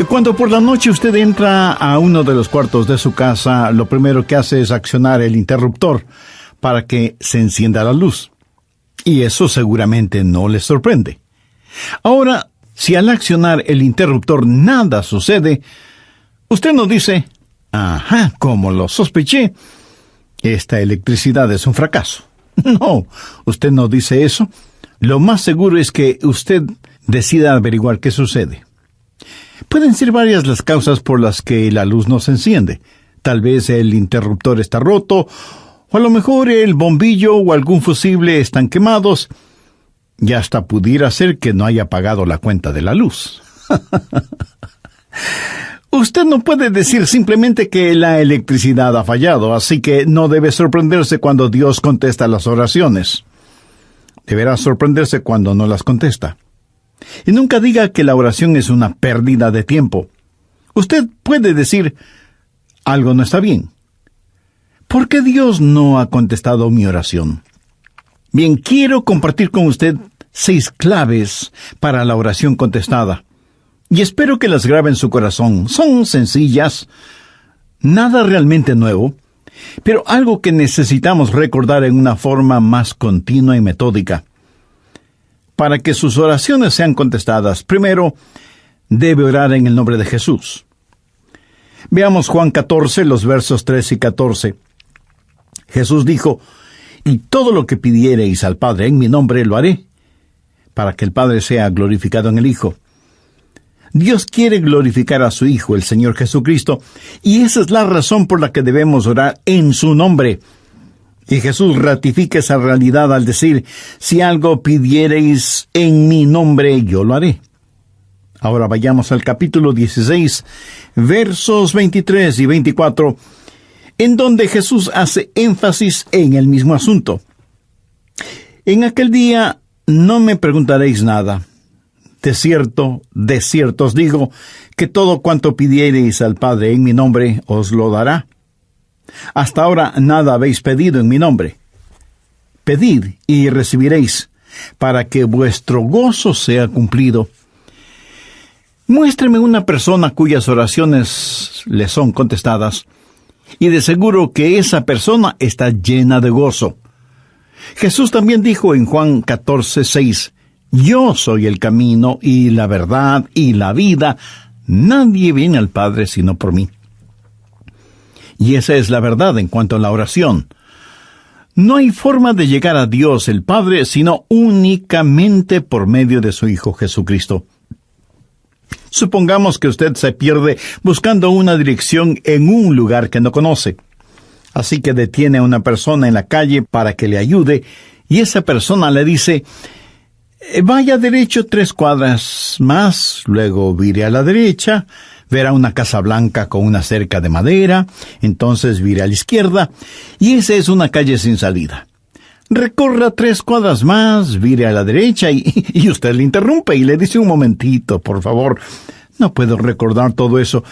Cuando por la noche usted entra a uno de los cuartos de su casa, lo primero que hace es accionar el interruptor para que se encienda la luz. Y eso seguramente no le sorprende. Ahora, si al accionar el interruptor nada sucede, usted no dice, «Ajá, como lo sospeché, esta electricidad es un fracaso». No, usted no dice eso. Lo más seguro es que usted decida averiguar qué sucede. Pueden ser varias las causas por las que la luz no se enciende. Tal vez el interruptor está roto, o a lo mejor el bombillo o algún fusible están quemados, y hasta pudiera ser que no haya pagado la cuenta de la luz. Usted no puede decir simplemente que la electricidad ha fallado, así que no debe sorprenderse cuando Dios contesta las oraciones. Deberá sorprenderse cuando no las contesta. Y nunca diga que la oración es una pérdida de tiempo. Usted puede decir, algo no está bien. ¿Por qué Dios no ha contestado mi oración? Bien, quiero compartir con usted 6 claves para la oración contestada. Y espero que las grabe en su corazón. Son sencillas, nada realmente nuevo, pero algo que necesitamos recordar en una forma más continua y metódica. Para que sus oraciones sean contestadas, primero, debe orar en el nombre de Jesús. Veamos Juan 14, los versos 3 y 14. Jesús dijo, «Y todo lo que pidiereis al Padre en mi nombre lo haré, para que el Padre sea glorificado en el Hijo». Dios quiere glorificar a su Hijo, el Señor Jesucristo, y esa es la razón por la que debemos orar en su nombre. Y Jesús ratifica esa realidad al decir, «Si algo pidiereis en mi nombre, yo lo haré». Ahora vayamos al capítulo 16, versos 23 y 24, en donde Jesús hace énfasis en el mismo asunto. «En aquel día no me preguntaréis nada. De cierto os digo, que todo cuanto pidiereis al Padre en mi nombre, os lo dará. Hasta ahora nada habéis pedido en mi nombre. Pedid y recibiréis, para que vuestro gozo sea cumplido». Muéstreme una persona cuyas oraciones le son contestadas, y de seguro que esa persona está llena de gozo. Jesús también dijo en Juan 14, 6, «Yo soy el camino y la verdad y la vida. Nadie viene al Padre sino por mí». Y esa es la verdad en cuanto a la oración. No hay forma de llegar a Dios el Padre sino únicamente por medio de su Hijo Jesucristo. Supongamos que usted se pierde buscando una dirección en un lugar que no conoce. Así que detiene a una persona en la calle para que le ayude, y esa persona le dice, «Vaya derecho 3 cuadras más, luego vire a la derecha, verá una casa blanca con una cerca de madera, entonces vire a la izquierda, y esa es una calle sin salida. Recorra 3 cuadras más, vire a la derecha», y usted le interrumpe y le dice, «Un momentito, por favor, no puedo recordar todo eso,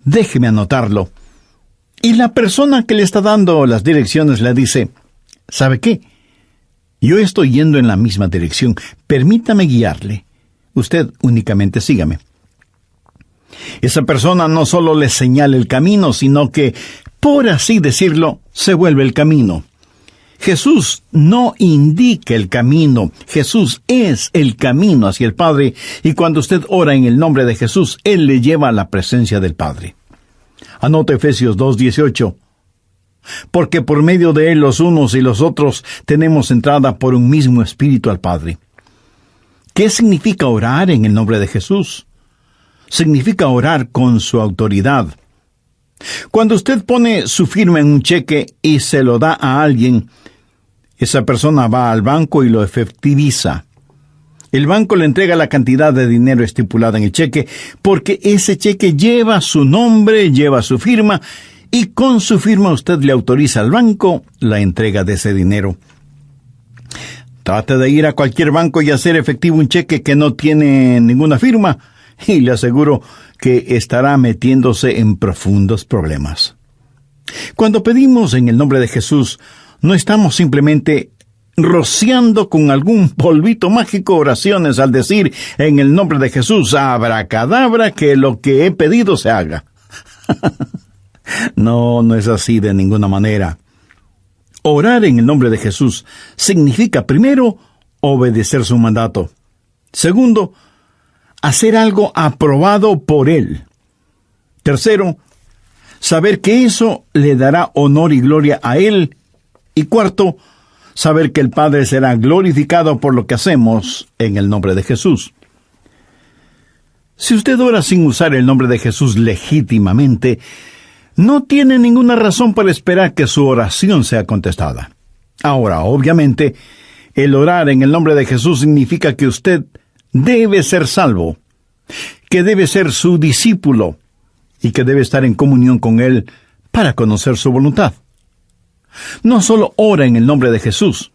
déjeme anotarlo». Y la persona que le está dando las direcciones le dice, «¿Sabe qué? Yo estoy yendo en la misma dirección, permítame guiarle. Usted únicamente sígame». Esa persona no solo le señala el camino, sino que, por así decirlo, se vuelve el camino. Jesús no indica el camino, Jesús es el camino hacia el Padre, y cuando usted ora en el nombre de Jesús, Él le lleva a la presencia del Padre. Anote Efesios 2:18. «Porque por medio de Él los unos y los otros tenemos entrada por un mismo Espíritu al Padre». ¿Qué significa orar en el nombre de Jesús? Significa orar con su autoridad. Cuando usted pone su firma en un cheque y se lo da a alguien, esa persona va al banco y lo efectiviza. El banco le entrega la cantidad de dinero estipulada en el cheque, porque ese cheque lleva su nombre, lleva su firma, y con su firma usted le autoriza al banco la entrega de ese dinero. Trate de ir a cualquier banco y hacer efectivo un cheque que no tiene ninguna firma, y le aseguro que estará metiéndose en profundos problemas. Cuando pedimos en el nombre de Jesús, no estamos simplemente rociando con algún polvito mágico oraciones al decir en el nombre de Jesús, abracadabra, que lo que he pedido se haga. No es así de ninguna manera. Orar en el nombre de Jesús significa, primero, obedecer su mandato. Segundo, hacer algo aprobado por Él. Tercero, saber que eso le dará honor y gloria a Él. Y cuarto, saber que el Padre será glorificado por lo que hacemos en el nombre de Jesús. Si usted ora sin usar el nombre de Jesús legítimamente, no tiene ninguna razón para esperar que su oración sea contestada. Ahora, obviamente, el orar en el nombre de Jesús significa que usted debe ser salvo, que debe ser su discípulo y que debe estar en comunión con Él para conocer su voluntad. No solo ora en el nombre de Jesús,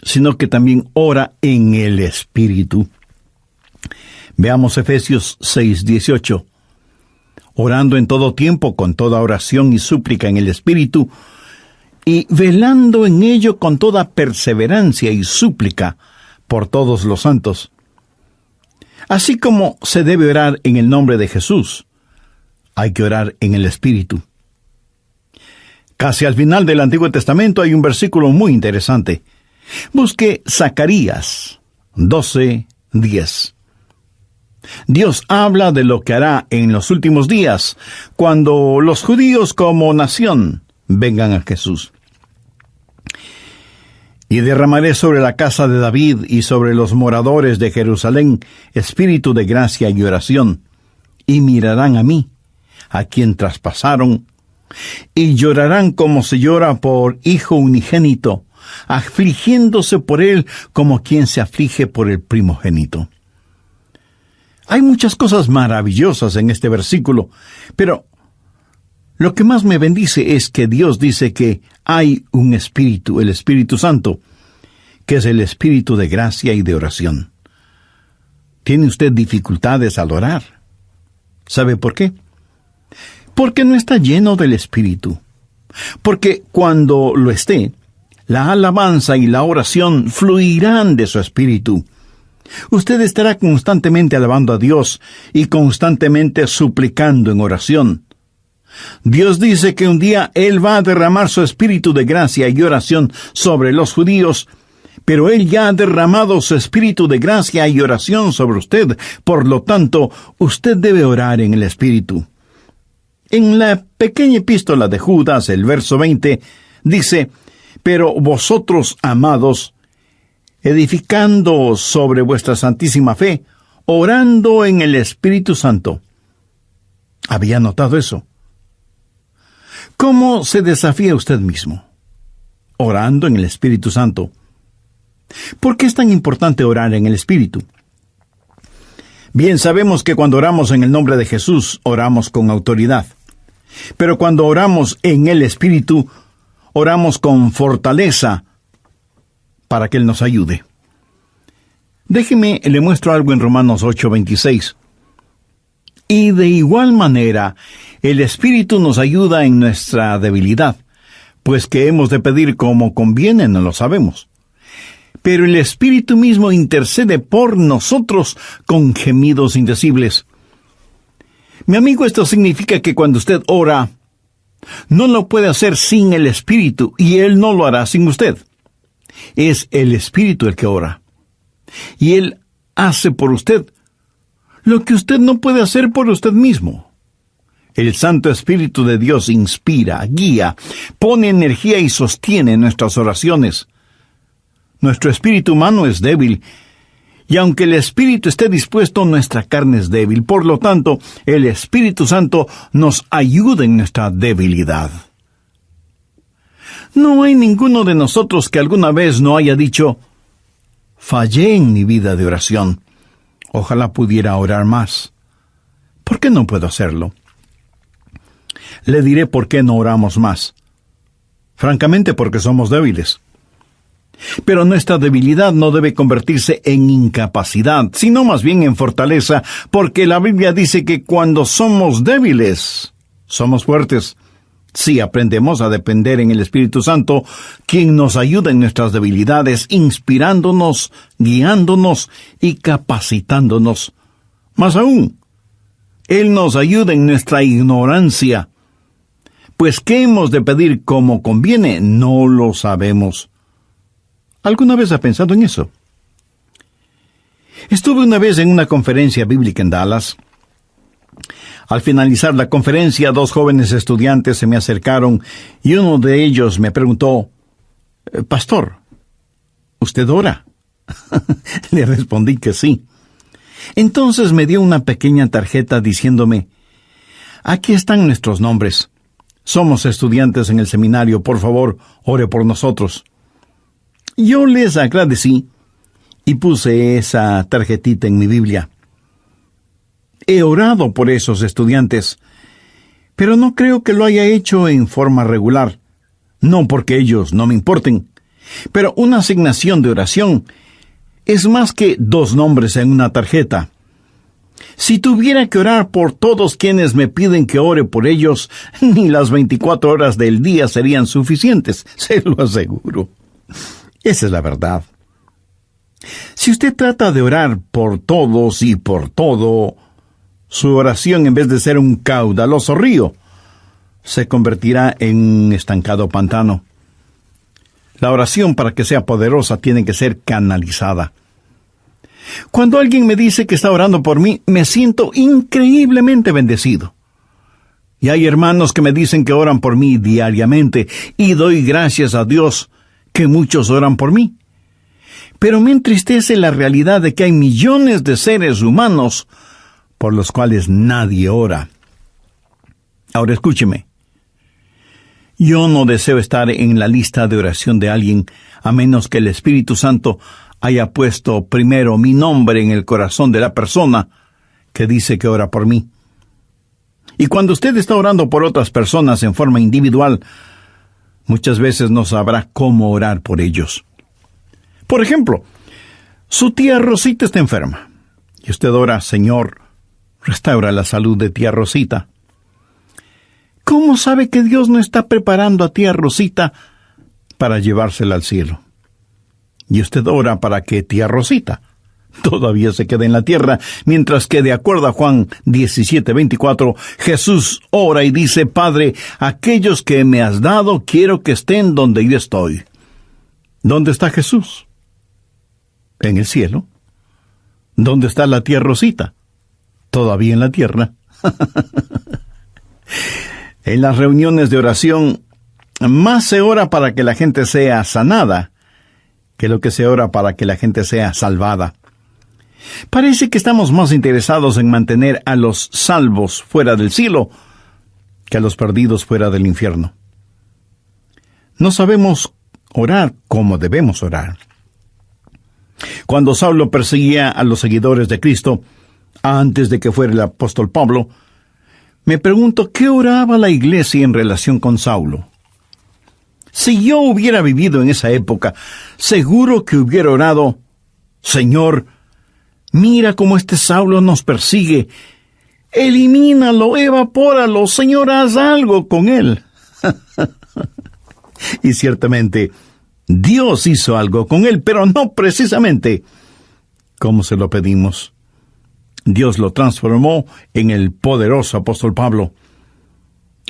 sino que también ora en el Espíritu. Veamos Efesios 6:18. Orando en todo tiempo, con toda oración y súplica en el Espíritu, y velando en ello con toda perseverancia y súplica por todos los santos. Así como se debe orar en el nombre de Jesús, hay que orar en el Espíritu. Casi al final del Antiguo Testamento hay un versículo muy interesante. Busque Zacarías 12:10. Dios habla de lo que hará en los últimos días, cuando los judíos como nación vengan a Jesús. Y derramaré sobre la casa de David y sobre los moradores de Jerusalén espíritu de gracia y oración, y mirarán a mí, a quien traspasaron, y llorarán como se llora por hijo unigénito, afligiéndose por él como quien se aflige por el primogénito. Hay muchas cosas maravillosas en este versículo, pero lo que más me bendice es que Dios dice que hay un Espíritu, el Espíritu Santo, que es el Espíritu de gracia y de oración. ¿Tiene usted dificultades al orar? ¿Sabe por qué? Porque no está lleno del Espíritu. Porque cuando lo esté, la alabanza y la oración fluirán de su Espíritu. Usted estará constantemente alabando a Dios y constantemente suplicando en oración. Dios dice que un día Él va a derramar su espíritu de gracia y oración sobre los judíos, pero Él ya ha derramado su espíritu de gracia y oración sobre usted. Por lo tanto, usted debe orar en el Espíritu. En la pequeña epístola de Judas, el verso 20, dice, «Pero vosotros, amados, edificando sobre vuestra santísima fe, orando en el Espíritu Santo». ¿Había notado eso? ¿Cómo se desafía usted mismo? Orando en el Espíritu Santo. ¿Por qué es tan importante orar en el Espíritu? Bien, sabemos que cuando oramos en el nombre de Jesús, oramos con autoridad. Pero cuando oramos en el Espíritu, oramos con fortaleza para que Él nos ayude. Déjeme, le muestro algo en Romanos 8:26. Y de igual manera, el Espíritu nos ayuda en nuestra debilidad, pues que hemos de pedir como conviene no lo sabemos. Pero el Espíritu mismo intercede por nosotros con gemidos indecibles. Mi amigo, esto significa que cuando usted ora, no lo puede hacer sin el Espíritu, y Él no lo hará sin usted. Es el Espíritu el que ora. Y Él hace por usted lo que usted no puede hacer por usted mismo. El Santo Espíritu de Dios inspira, guía, pone energía y sostiene nuestras oraciones. Nuestro espíritu humano es débil, y aunque el Espíritu esté dispuesto, nuestra carne es débil. Por lo tanto, el Espíritu Santo nos ayuda en nuestra debilidad. No hay ninguno de nosotros que alguna vez no haya dicho, «Fallé en mi vida de oración. Ojalá pudiera orar más. ¿Por qué no puedo hacerlo?» Le diré por qué no oramos más. Francamente, porque somos débiles. Pero nuestra debilidad no debe convertirse en incapacidad, sino más bien en fortaleza, porque la Biblia dice que cuando somos débiles, somos fuertes. Si aprendemos a depender en el Espíritu Santo, quien nos ayuda en nuestras debilidades, inspirándonos, guiándonos y capacitándonos. Más aún, Él nos ayuda en nuestra ignorancia. Pues ¿qué hemos de pedir como conviene? No lo sabemos. ¿Alguna vez ha pensado en eso? Estuve una vez en una conferencia bíblica en Dallas. Al finalizar la conferencia, 2 jóvenes estudiantes se me acercaron y uno de ellos me preguntó, «Pastor, ¿usted ora?» Le respondí que sí. Entonces me dio una pequeña tarjeta diciéndome, «Aquí están nuestros nombres. Somos estudiantes en el seminario. Por favor, ore por nosotros». Yo les agradecí y puse esa tarjetita en mi Biblia. He orado por esos estudiantes, pero no creo que lo haya hecho en forma regular. No porque ellos no me importen, pero una asignación de oración es más que 2 nombres en una tarjeta. Si tuviera que orar por todos quienes me piden que ore por ellos, ni las 24 horas del día serían suficientes, se lo aseguro. Esa es la verdad. Si usted trata de orar por todos y por todo, su oración, en vez de ser un caudaloso río, se convertirá en un estancado pantano. La oración, para que sea poderosa, tiene que ser canalizada. Cuando alguien me dice que está orando por mí, me siento increíblemente bendecido. Y hay hermanos que me dicen que oran por mí diariamente, y doy gracias a Dios que muchos oran por mí. Pero me entristece la realidad de que hay millones de seres humanos por los cuales nadie ora. Ahora escúcheme. Yo no deseo estar en la lista de oración de alguien, a menos que el Espíritu Santo haya puesto primero mi nombre en el corazón de la persona que dice que ora por mí. Y cuando usted está orando por otras personas en forma individual, muchas veces no sabrá cómo orar por ellos. Por ejemplo, su tía Rosita está enferma, y usted ora, «Señor, restaura la salud de tía Rosita». ¿Cómo sabe que Dios no está preparando a tía Rosita para llevársela al cielo? Y usted ora para que tía Rosita todavía se quede en la tierra, mientras que, de acuerdo a Juan 17:24, Jesús ora y dice, «Padre, aquellos que me has dado, quiero que estén donde yo estoy». ¿Dónde está Jesús? En el cielo. ¿Dónde está la tía Rosita? Todavía en la tierra. En las reuniones de oración, más se ora para que la gente sea sanada que lo que se ora para que la gente sea salvada. Parece que estamos más interesados en mantener a los salvos fuera del cielo que a los perdidos fuera del infierno. No sabemos orar como debemos orar. Cuando Saulo perseguía a los seguidores de Cristo, antes de que fuera el apóstol Pablo, me pregunto qué oraba la iglesia en relación con Saulo. Si yo hubiera vivido en esa época, seguro que hubiera orado, «Señor, mira cómo este Saulo nos persigue. Elimínalo, evapóralo, Señor, haz algo con él». Y ciertamente, Dios hizo algo con él, pero no precisamente como se lo pedimos. Dios lo transformó en el poderoso apóstol Pablo.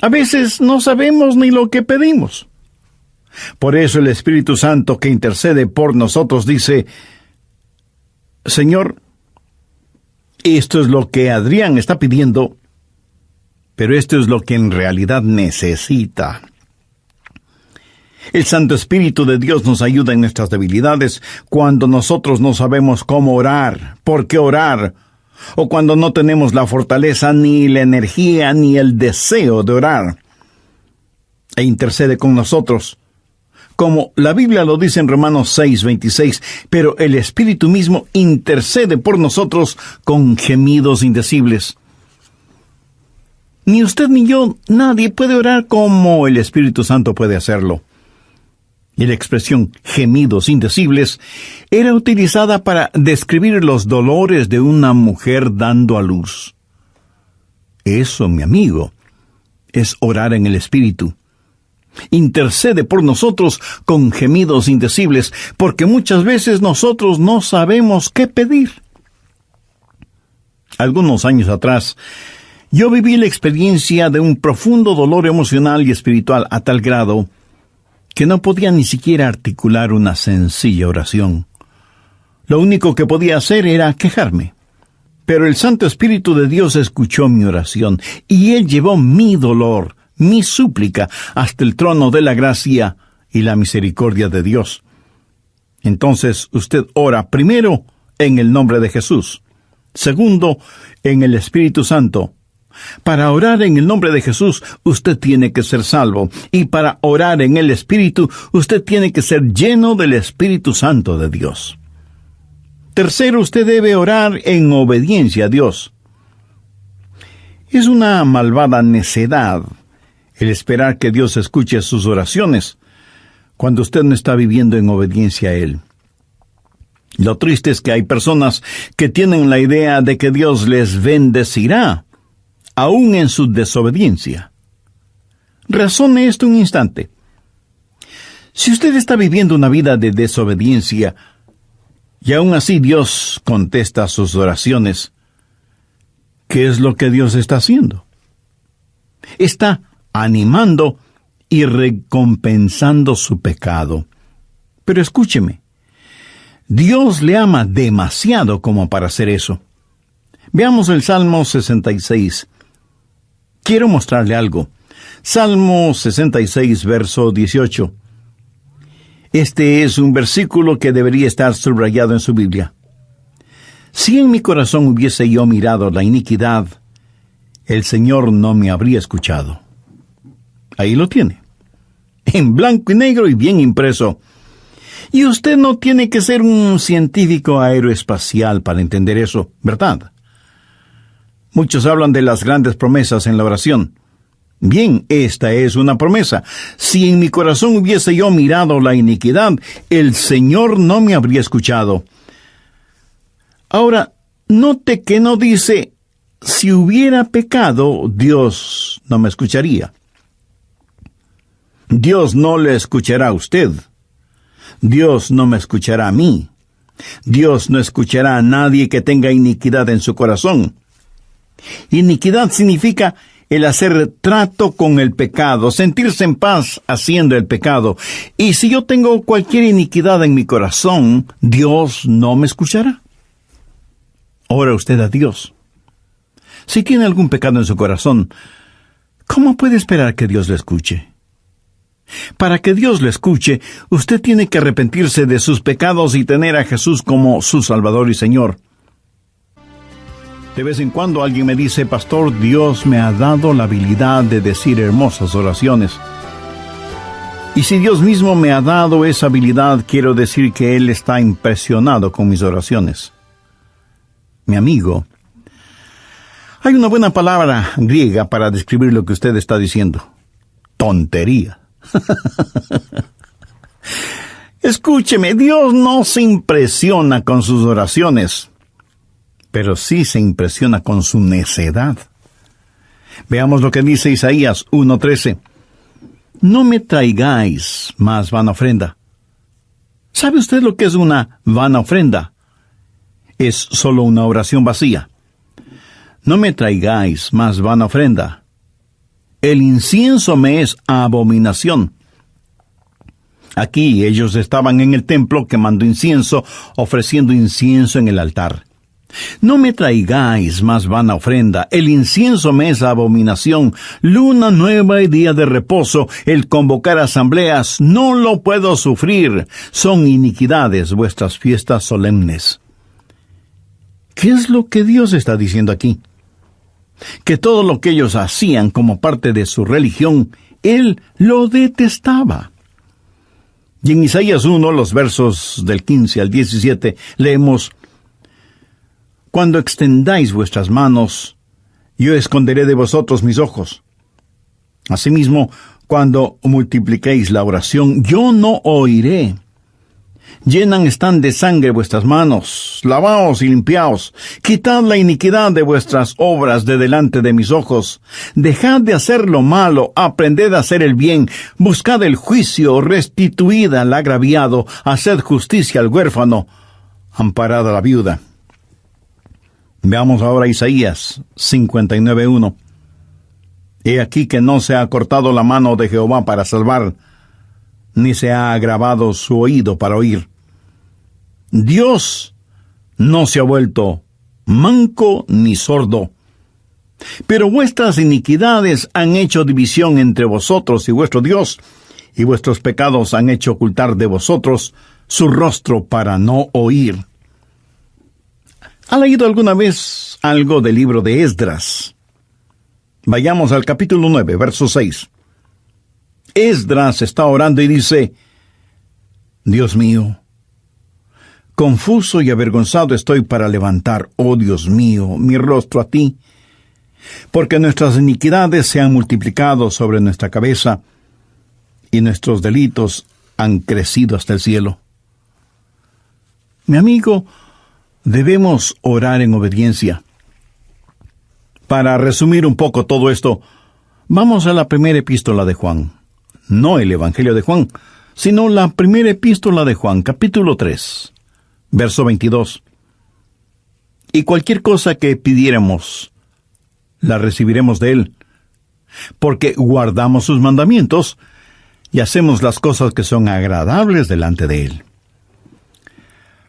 A veces no sabemos ni lo que pedimos. Por eso el Espíritu Santo que intercede por nosotros dice, «Señor, esto es lo que Adrián está pidiendo, pero esto es lo que en realidad necesita». El Santo Espíritu de Dios nos ayuda en nuestras debilidades cuando nosotros no sabemos cómo orar, por qué orar, o cuando no tenemos la fortaleza, ni la energía, ni el deseo de orar. E intercede con nosotros, como la Biblia lo dice en Romanos 6:26, pero el Espíritu mismo intercede por nosotros con gemidos indecibles. Ni usted ni yo, nadie puede orar como el Espíritu Santo puede hacerlo. Y la expresión gemidos indecibles era utilizada para describir los dolores de una mujer dando a luz. Eso, mi amigo, es orar en el Espíritu. Intercede por nosotros con gemidos indecibles, porque muchas veces nosotros no sabemos qué pedir. Algunos años atrás, yo viví la experiencia de un profundo dolor emocional y espiritual a tal grado que no podía ni siquiera articular una sencilla oración. Lo único que podía hacer era quejarme. Pero el Santo Espíritu de Dios escuchó mi oración, y Él llevó mi dolor, mi súplica, hasta el trono de la gracia y la misericordia de Dios. Entonces usted ora primero en el nombre de Jesús, segundo en el Espíritu Santo. Para orar en el nombre de Jesús, usted tiene que ser salvo, y para orar en el Espíritu, usted tiene que ser lleno del Espíritu Santo de Dios. Tercero, usted debe orar en obediencia a Dios. Es una malvada necedad el esperar que Dios escuche sus oraciones cuando usted no está viviendo en obediencia a Él. Lo triste es que hay personas que tienen la idea de que Dios les bendecirá, aún en su desobediencia. Razone esto un instante. Si usted está viviendo una vida de desobediencia, y aún así Dios contesta sus oraciones, ¿qué es lo que Dios está haciendo? Está animando y recompensando su pecado. Pero escúcheme, Dios le ama demasiado como para hacer eso. Veamos el Salmo 66. Quiero mostrarle algo. Salmo 66, verso 18. Este es un versículo que debería estar subrayado en su Biblia. Si en mi corazón hubiese yo mirado la iniquidad, el Señor no me habría escuchado. Ahí lo tiene, en blanco y negro y bien impreso. Y usted no tiene que ser un científico aeroespacial para entender eso, ¿verdad? Muchos hablan de las grandes promesas en la oración. Bien, esta es una promesa. Si en mi corazón hubiese yo mirado la iniquidad, el Señor no me habría escuchado. Ahora, note que no dice, si hubiera pecado, Dios no me escucharía. Dios no le escuchará a usted. Dios no me escuchará a mí. Dios no escuchará a nadie que tenga iniquidad en su corazón. Iniquidad significa el hacer trato con el pecado, sentirse en paz haciendo el pecado. Y si yo tengo cualquier iniquidad en mi corazón, Dios no me escuchará. Ora usted a Dios. Si tiene algún pecado en su corazón, ¿cómo puede esperar que Dios le escuche? Para que Dios le escuche, usted tiene que arrepentirse de sus pecados y tener a Jesús como su Salvador y Señor. De vez en cuando alguien me dice, pastor, Dios me ha dado la habilidad de decir hermosas oraciones. Y si Dios mismo me ha dado esa habilidad, quiero decir que Él está impresionado con mis oraciones. Mi amigo, hay una buena palabra griega para describir lo que usted está diciendo. Tontería. Escúcheme, Dios no se impresiona con sus oraciones, pero sí se impresiona con su necedad. Veamos lo que dice Isaías 1:13. No me traigáis más vana ofrenda. ¿Sabe usted lo que es una vana ofrenda? Es solo una oración vacía. No me traigáis más vana ofrenda. El incienso me es abominación. Aquí ellos estaban en el templo quemando incienso, ofreciendo incienso en el altar. No me traigáis más vana ofrenda, el incienso me es abominación, luna nueva y día de reposo, el convocar asambleas, no lo puedo sufrir, son iniquidades vuestras fiestas solemnes. ¿Qué es lo que Dios está diciendo aquí? Que todo lo que ellos hacían como parte de su religión, Él lo detestaba. Y en Isaías 1, los versos del 15 al 17, leemos, Cuando extendáis vuestras manos, yo esconderé de vosotros mis ojos. Asimismo, cuando multipliquéis la oración, yo no oiré. Llenan están de sangre vuestras manos, lavaos y limpiaos, quitad la iniquidad de vuestras obras de delante de mis ojos, dejad de hacer lo malo, aprended a hacer el bien, buscad el juicio, restituid al agraviado, haced justicia al huérfano, amparad a la viuda. Veamos ahora Isaías 59:1. He aquí que no se ha cortado la mano de Jehová para salvar, ni se ha agravado su oído para oír. Dios no se ha vuelto manco ni sordo, pero vuestras iniquidades han hecho división entre vosotros y vuestro Dios, y vuestros pecados han hecho ocultar de vosotros su rostro para no oír. ¿Ha leído alguna vez algo del libro de Esdras? Vayamos al capítulo 9, verso 6. Esdras está orando y dice: Dios mío, confuso y avergonzado estoy para levantar, oh Dios mío, mi rostro a ti, porque nuestras iniquidades se han multiplicado sobre nuestra cabeza, y nuestros delitos han crecido hasta el cielo. Mi amigo, debemos orar en obediencia. Para resumir un poco todo esto, vamos a la primera epístola de Juan. No el Evangelio de Juan, sino la primera epístola de Juan, capítulo 3, verso 22. Y cualquier cosa que pidiéramos, la recibiremos de Él, porque guardamos sus mandamientos y hacemos las cosas que son agradables delante de Él.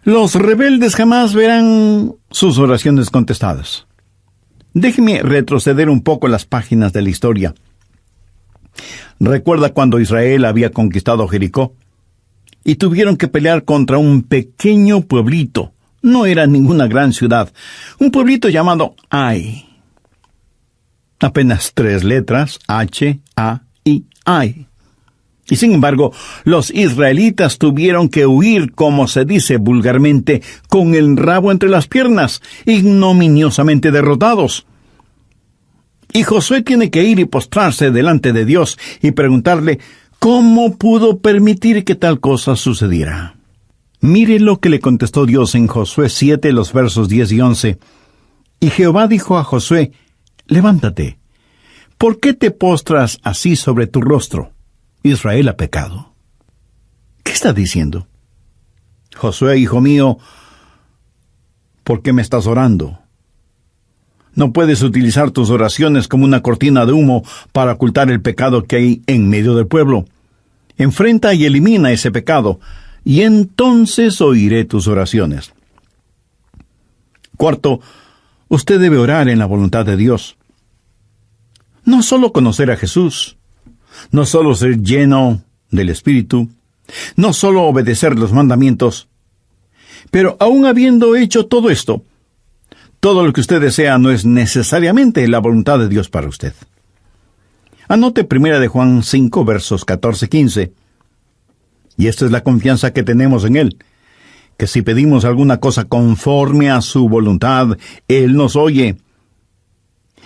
Los rebeldes jamás verán sus oraciones contestadas. Déjeme retroceder un poco las páginas de la historia. ¿Recuerda cuando Israel había conquistado Jericó? Y tuvieron que pelear contra un pequeño pueblito. No era ninguna gran ciudad. Un pueblito llamado Ai. Apenas 3 letras, H, A, I, Ai. Y sin embargo, los israelitas tuvieron que huir, como se dice vulgarmente, con el rabo entre las piernas, ignominiosamente derrotados. Y Josué tiene que ir y postrarse delante de Dios y preguntarle cómo pudo permitir que tal cosa sucediera. Mire lo que le contestó Dios en Josué 7, los versos 10 y 11. Y Jehová dijo a Josué: levántate, ¿por qué te postras así sobre tu rostro? Israel ha pecado. ¿Qué está diciendo? Josué, hijo mío, ¿por qué me estás orando? No puedes utilizar tus oraciones como una cortina de humo para ocultar el pecado que hay en medio del pueblo. Enfrenta y elimina ese pecado, y entonces oiré tus oraciones. Cuarto, usted debe orar en la voluntad de Dios. No solo conocer a Jesús, no solo ser lleno del Espíritu, no solo obedecer los mandamientos, pero aun habiendo hecho todo esto, todo lo que usted desea no es necesariamente la voluntad de Dios para usted. Anote 1 de Juan 5, versos 14-15. Y esta es la confianza que tenemos en Él, que si pedimos alguna cosa conforme a su voluntad, Él nos oye.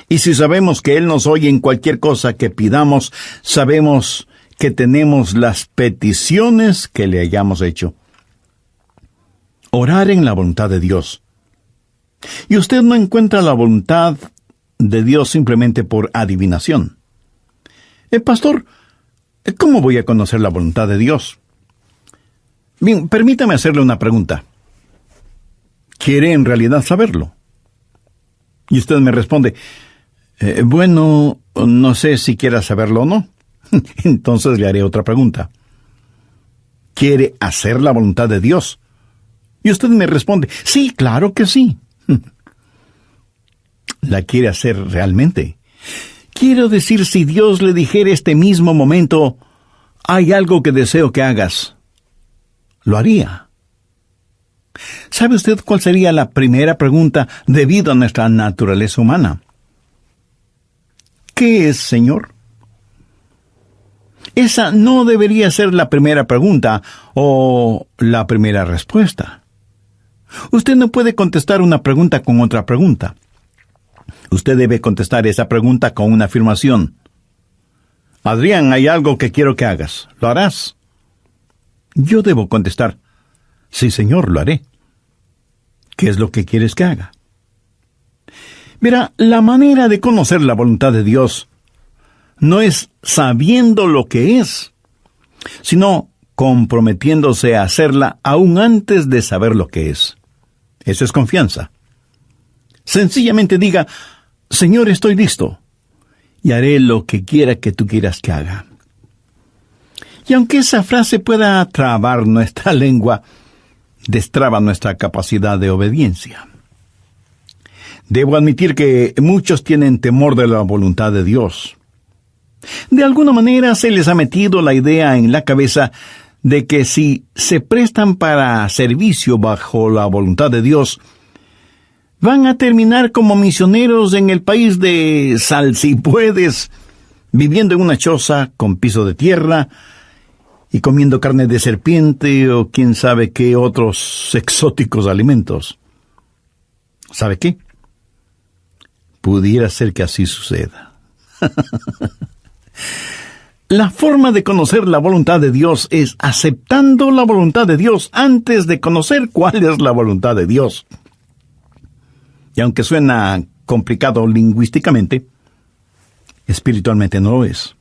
Y si sabemos que Él nos oye en cualquier cosa que pidamos, sabemos que tenemos las peticiones que le hayamos hecho. Orar en la voluntad de Dios. Y usted no encuentra la voluntad de Dios simplemente por adivinación. Pastor, ¿cómo voy a conocer la voluntad de Dios? Bien, permítame hacerle una pregunta. ¿Quiere en realidad saberlo? Y usted me responde: bueno, no sé si quiera saberlo o no. Entonces le haré otra pregunta. ¿Quiere hacer la voluntad de Dios? Y usted me responde: sí, claro que sí. ¿La quiere hacer realmente? Quiero decir, si Dios le dijera este mismo momento: hay algo que deseo que hagas, ¿lo haría? ¿Sabe usted cuál sería la primera pregunta debido a nuestra naturaleza humana? ¿Qué es, Señor? Esa no debería ser la primera pregunta o la primera respuesta. Usted no puede contestar una pregunta con otra pregunta. Usted debe contestar esa pregunta con una afirmación. Adrián, hay algo que quiero que hagas. ¿Lo harás? Yo debo contestar: Sí, Señor, lo haré. ¿Qué es lo que quieres que haga? Mira, la manera de conocer la voluntad de Dios no es sabiendo lo que es, sino comprometiéndose a hacerla aún antes de saber lo que es. Eso es confianza. Sencillamente diga, Señor, estoy listo, y haré lo que quiera que tú quieras que haga. Y aunque esa frase pueda trabar nuestra lengua, destraba nuestra capacidad de obediencia. Debo admitir que muchos tienen temor de la voluntad de Dios. De alguna manera se les ha metido la idea en la cabeza de que si se prestan para servicio bajo la voluntad de Dios, van a terminar como misioneros en el país de sal si puedes, viviendo en una choza con piso de tierra y comiendo carne de serpiente o quién sabe qué otros exóticos alimentos. ¿Sabe qué? Pudiera ser que así suceda. La forma de conocer la voluntad de Dios es aceptando la voluntad de Dios antes de conocer cuál es la voluntad de Dios. Y aunque suena complicado lingüísticamente, espiritualmente no lo es.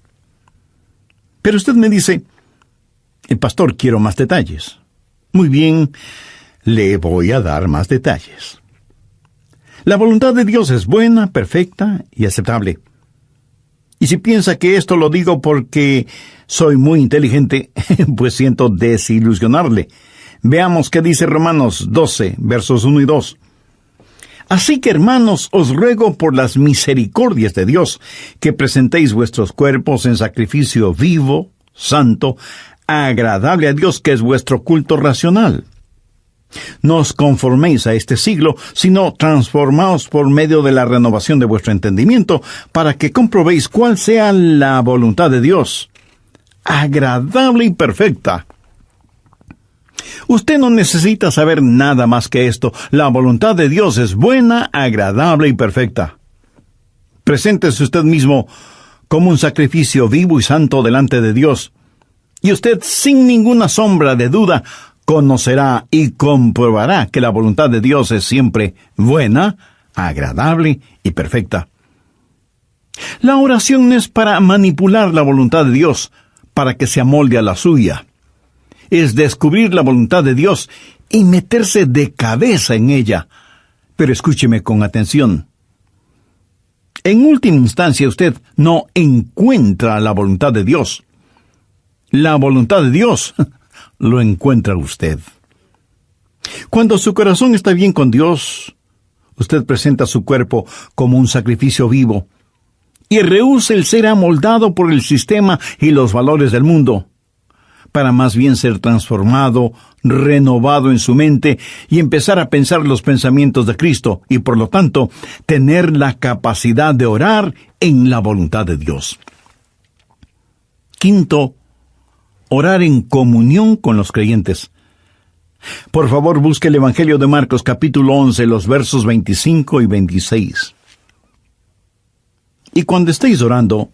Pero usted me dice, pastor, quiero más detalles. Muy bien, le voy a dar más detalles. La voluntad de Dios es buena, perfecta y aceptable. Y si piensa que esto lo digo porque soy muy inteligente, pues siento desilusionarle. Veamos qué dice Romanos 12, versos 1 y 2. Así que, hermanos, os ruego por las misericordias de Dios, que presentéis vuestros cuerpos en sacrificio vivo, santo, agradable a Dios, que es vuestro culto racional. No os conforméis a este siglo, sino transformaos por medio de la renovación de vuestro entendimiento, para que comprobéis cuál sea la voluntad de Dios, agradable y perfecta. Usted no necesita saber nada más que esto. La voluntad de Dios es buena, agradable y perfecta. Preséntese usted mismo como un sacrificio vivo y santo delante de Dios, y usted, sin ninguna sombra de duda, conocerá y comprobará que la voluntad de Dios es siempre buena, agradable y perfecta. La oración no es para manipular la voluntad de Dios, para que se amolde a la suya. Es descubrir la voluntad de Dios y meterse de cabeza en ella. Pero escúcheme con atención. En última instancia, usted no encuentra la voluntad de Dios. La voluntad de Dios lo encuentra usted. Cuando su corazón está bien con Dios, usted presenta su cuerpo como un sacrificio vivo y rehúsa el ser amoldado por el sistema y los valores del mundo, para más bien ser transformado, renovado en su mente y empezar a pensar los pensamientos de Cristo y, por lo tanto, tener la capacidad de orar en la voluntad de Dios. Quinto, orar en comunión con los creyentes. Por favor, busque el Evangelio de Marcos, capítulo 11, los versos 25 y 26. Y cuando estéis orando,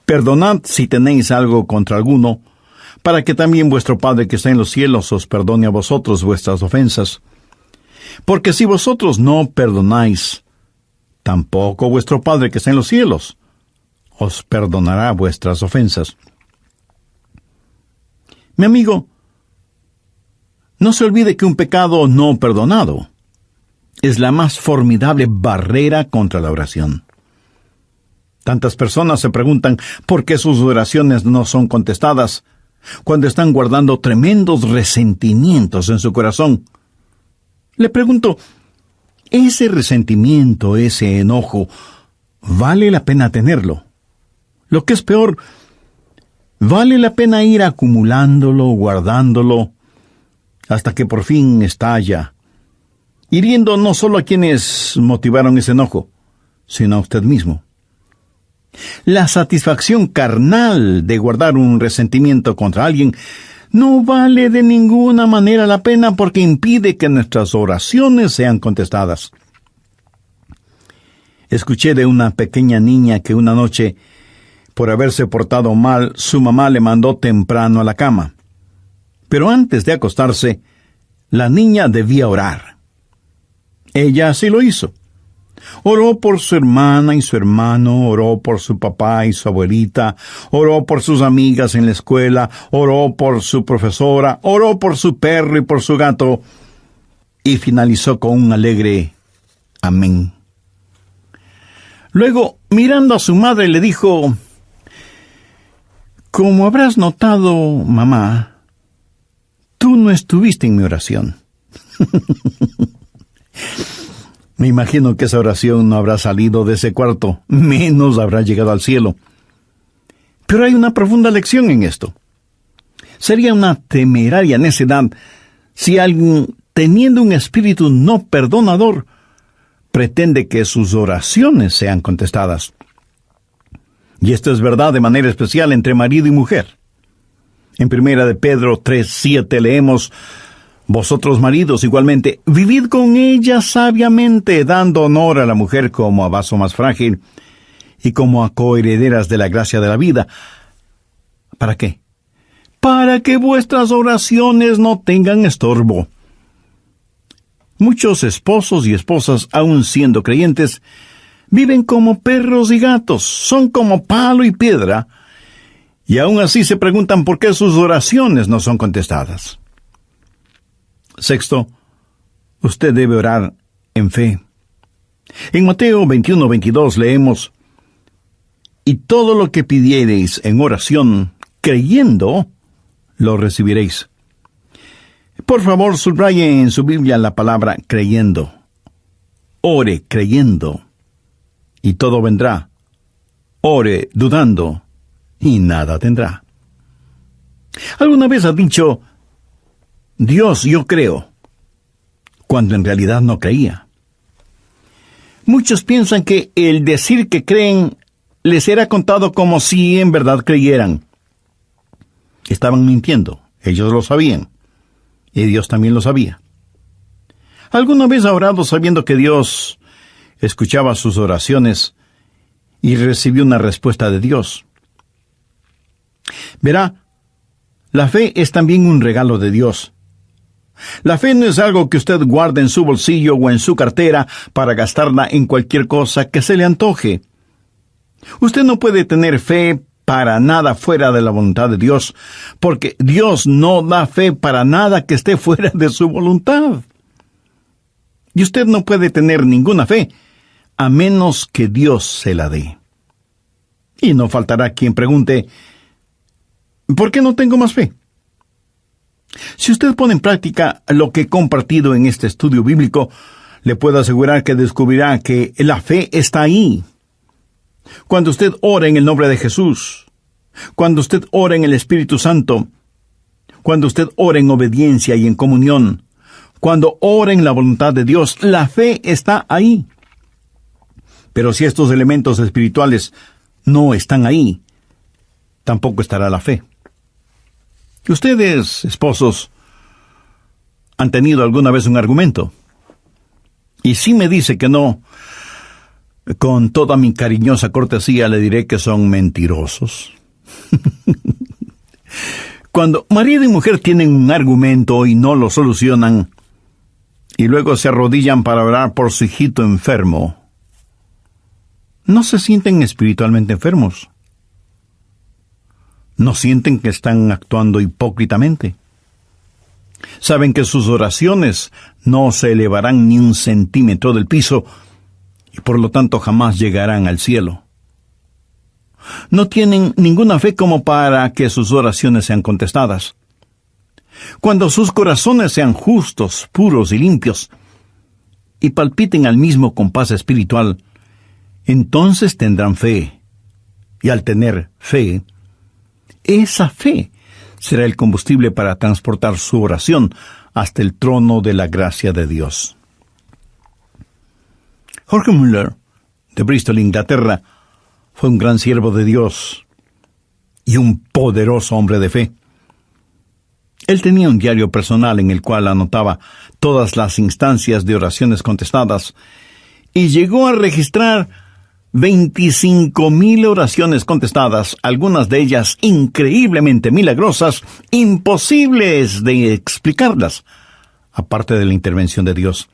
perdonad si tenéis algo contra alguno, para que también vuestro Padre que está en los cielos os perdone a vosotros vuestras ofensas. Porque si vosotros no perdonáis, tampoco vuestro Padre que está en los cielos os perdonará vuestras ofensas. Mi amigo, no se olvide que un pecado no perdonado es la más formidable barrera contra la oración. Tantas personas se preguntan por qué sus oraciones no son contestadas cuando están guardando tremendos resentimientos en su corazón. Le pregunto, ¿ese resentimiento, ese enojo, vale la pena tenerlo? Lo que es peor, ¿vale la pena ir acumulándolo, guardándolo, hasta que por fin estalla, hiriendo no solo a quienes motivaron ese enojo, sino a usted mismo? La satisfacción carnal de guardar un resentimiento contra alguien no vale de ninguna manera la pena porque impide que nuestras oraciones sean contestadas. Escuché de una pequeña niña que una noche, por haberse portado mal, su mamá le mandó temprano a la cama. Pero antes de acostarse, la niña debía orar. Ella así lo hizo. Oró por su hermana y su hermano, oró por su papá y su abuelita, oró por sus amigas en la escuela, oró por su profesora, oró por su perro y por su gato, y finalizó con un alegre amén. Luego, mirando a su madre, le dijo: «Como habrás notado, mamá, tú no estuviste en mi oración». Me imagino que esa oración no habrá salido de ese cuarto, menos habrá llegado al cielo. Pero hay una profunda lección en esto. Sería una temeraria necedad si alguien, teniendo un espíritu no perdonador, pretende que sus oraciones sean contestadas. Y esto es verdad de manera especial entre marido y mujer. En 1 Pedro 3:7 leemos: «Vosotros maridos igualmente, vivid con ella sabiamente, dando honor a la mujer como a vaso más frágil y como a coherederas de la gracia de la vida». ¿Para qué? Para que vuestras oraciones no tengan estorbo. Muchos esposos y esposas, aun siendo creyentes, viven como perros y gatos, son como palo y piedra, y aun así se preguntan por qué sus oraciones no son contestadas. Sexto, usted debe orar en fe. En Mateo 21:22 leemos: «Y todo lo que pidiereis en oración, creyendo, lo recibiréis». Por favor, subraye en su Biblia la palabra creyendo. Ore creyendo, y todo vendrá. Ore dudando, y nada tendrá. ¿Alguna vez ha dicho: «Dios, yo creo», cuando en realidad no creía? Muchos piensan que el decir que creen les será contado como si en verdad creyeran. Estaban mintiendo, ellos lo sabían, y Dios también lo sabía. ¿Alguna vez ha orado sabiendo que Dios escuchaba sus oraciones y recibió una respuesta de Dios? Verá, la fe es también un regalo de Dios. La fe no es algo que usted guarde en su bolsillo o en su cartera para gastarla en cualquier cosa que se le antoje. Usted no puede tener fe para nada fuera de la voluntad de Dios, porque Dios no da fe para nada que esté fuera de su voluntad. Y usted no puede tener ninguna fe a menos que Dios se la dé. Y no faltará quien pregunte: ¿por qué no tengo más fe? Si usted pone en práctica lo que he compartido en este estudio bíblico, le puedo asegurar que descubrirá que la fe está ahí. Cuando usted ora en el nombre de Jesús, cuando usted ora en el Espíritu Santo, cuando usted ora en obediencia y en comunión, cuando ora en la voluntad de Dios, la fe está ahí. Pero si estos elementos espirituales no están ahí, tampoco estará la fe. Ustedes, esposos, ¿han tenido alguna vez un argumento? Y si me dice que no, con toda mi cariñosa cortesía le diré que son mentirosos. Cuando marido y mujer tienen un argumento y no lo solucionan, y luego se arrodillan para orar por su hijito enfermo, ¿no se sienten espiritualmente enfermos? ¿No sienten que están actuando hipócritamente? Saben que sus oraciones no se elevarán ni un centímetro del piso y por lo tanto jamás llegarán al cielo. No tienen ninguna fe como para que sus oraciones sean contestadas. Cuando sus corazones sean justos, puros y limpios, y palpiten al mismo compás espiritual, entonces tendrán fe. Y al tener fe, esa fe será el combustible para transportar su oración hasta el trono de la gracia de Dios. Jorge Mueller, de Bristol, Inglaterra, fue un gran siervo de Dios y un poderoso hombre de fe. Él tenía un diario personal en el cual anotaba todas las instancias de oraciones contestadas y llegó a registrar 25,000 oraciones contestadas, algunas de ellas increíblemente milagrosas, imposibles de explicarlas, aparte de la intervención de Dios.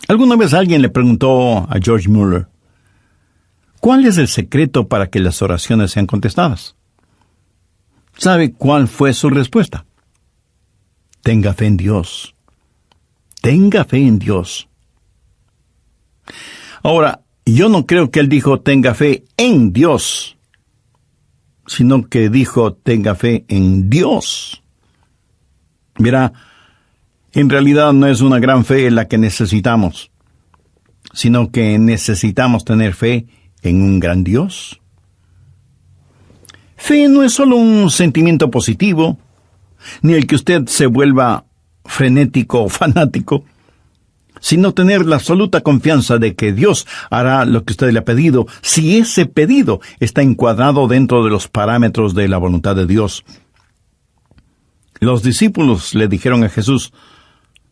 Alguna vez alguien le preguntó a George Mueller, ¿cuál es el secreto para que las oraciones sean contestadas? ¿Sabe cuál fue su respuesta? Tenga fe en Dios. Tenga fe en Dios. Ahora, yo no creo que él dijo tenga fe en Dios, sino que dijo tenga fe en Dios. Mira, en realidad no es una gran fe la que necesitamos, sino que necesitamos tener fe en un gran Dios. Fe no es solo un sentimiento positivo, ni el que usted se vuelva frenético o fanático, sino tener la absoluta confianza de que Dios hará lo que usted le ha pedido, si ese pedido está encuadrado dentro de los parámetros de la voluntad de Dios. Los discípulos le dijeron a Jesús,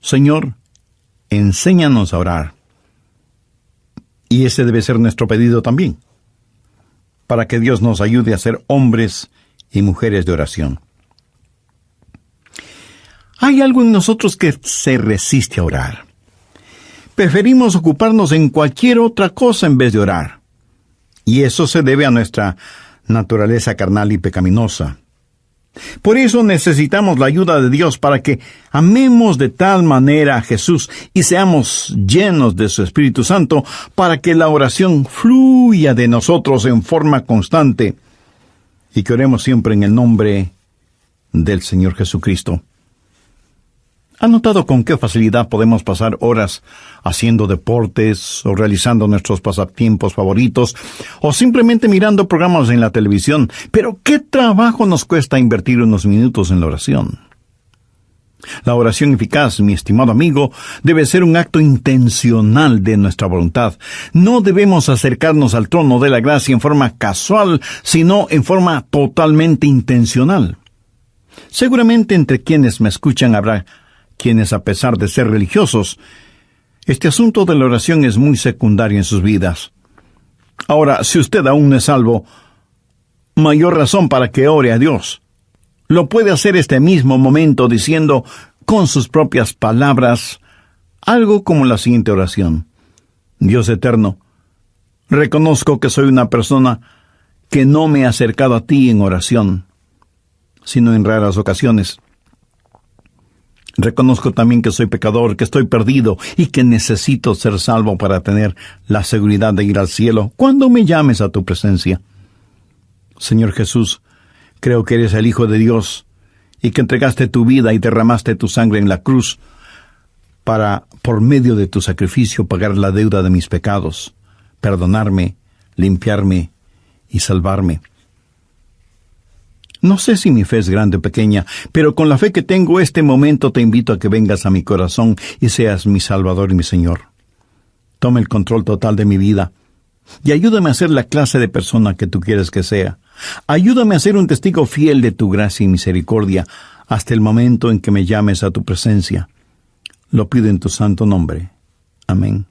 Señor, enséñanos a orar. Y ese debe ser nuestro pedido también, para que Dios nos ayude a ser hombres y mujeres de oración. Hay algo en nosotros que se resiste a orar. Preferimos ocuparnos en cualquier otra cosa en vez de orar. Y eso se debe a nuestra naturaleza carnal y pecaminosa. Por eso necesitamos la ayuda de Dios para que amemos de tal manera a Jesús y seamos llenos de su Espíritu Santo para que la oración fluya de nosotros en forma constante y que oremos siempre en el nombre del Señor Jesucristo. ¿Ha notado con qué facilidad podemos pasar horas haciendo deportes o realizando nuestros pasatiempos favoritos o simplemente mirando programas en la televisión? Pero ¿qué trabajo nos cuesta invertir unos minutos en la oración? La oración eficaz, mi estimado amigo, debe ser un acto intencional de nuestra voluntad. No debemos acercarnos al trono de la gracia en forma casual, sino en forma totalmente intencional. Seguramente entre quienes me escuchan habrá quienes, a pesar de ser religiosos, este asunto de la oración es muy secundario en sus vidas. Ahora, si usted aún no es salvo, mayor razón para que ore a Dios. Lo puede hacer este mismo momento diciendo con sus propias palabras algo como la siguiente oración. Dios eterno, reconozco que soy una persona que no me he acercado a ti en oración, sino en raras ocasiones. Reconozco también que soy pecador, que estoy perdido y que necesito ser salvo para tener la seguridad de ir al cielo cuando me llames a tu presencia. Señor Jesús, creo que eres el Hijo de Dios y que entregaste tu vida y derramaste tu sangre en la cruz para, por medio de tu sacrificio, pagar la deuda de mis pecados, perdonarme, limpiarme y salvarme. No sé si mi fe es grande o pequeña, pero con la fe que tengo este momento te invito a que vengas a mi corazón y seas mi Salvador y mi Señor. Toma el control total de mi vida y ayúdame a ser la clase de persona que tú quieres que sea. Ayúdame a ser un testigo fiel de tu gracia y misericordia hasta el momento en que me llames a tu presencia. Lo pido en tu santo nombre. Amén.